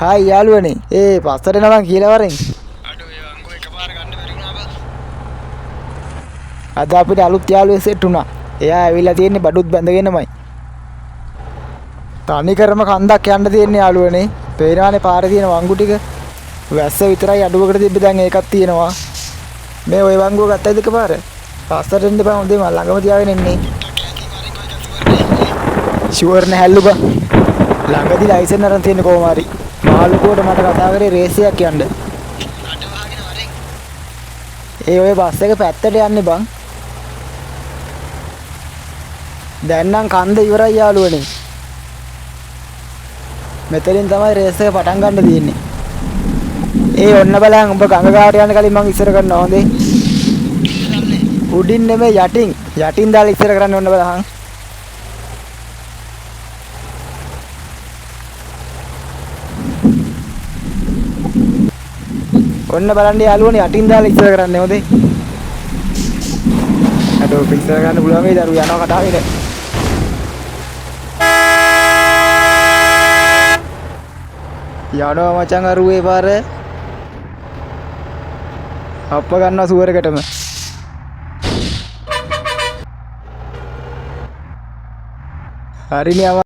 Hi යාළුවනේ. පස්සට එනවා කියලා වරෙන්. අඩෝ ඒ වංගෝ එකපාර ගන්න බැරි වුණා බං. අද අපිට අලුත් යාළුවෙක් සෙට් වුණා. එයා ඇවිල්ලා තියෙන්නේ බඩුත් බැඳගෙනමයි. තනි කරම කන්දක් යන්න තියෙන්නේ යාළුවනේ. පේනවානේ පාරේ තියෙන වංගු ටික. වැස්ස විතරයි අඩුවකට තිබ්බ දැන් ඒකක් තියෙනවා. මේ ওই වංගුව ගත්තයිද එකපාර? පස්සට එන්න බෑ හොඳේ මම ළඟම තියාගෙන ඉන්නේ. ෂුවර් නැහැලු බං. ළඟදී ලයිසන් අරන් තියෙන කොහොම හරි. මාළුකුවට මට කතා කරේ රේස් එකක් යන්න. ඔය බස් එක පැත්තට යන්නේ බං. දැන් නම් කන්ද ඉවරයි යාළුවනේ. මෙතනින් තමයි රේස් එක පටන් ගන්න තියෙන්නේ. ඔන්න බලන්න උඹ ගඟ ගාවට යන්න කලින් මං ඉස්සර කරනවා හොඳේ. උඩින් නෙමෙයි යටින්. යටින් දාලා ඉස්සර කරන්න ඕන බලහන්. ඔන්න බලන්න යාළුවනේ යටින් දාලා ඉස්සර කරන්න හොඳේ. අඩෝ ඉස්සර ගන්න පුළුවන් වේද අරු යනවා කතාවේ. යනවා මචං අරුවේ පාර. අප්ප ගන්නවා සුවරකටම. හරිනේ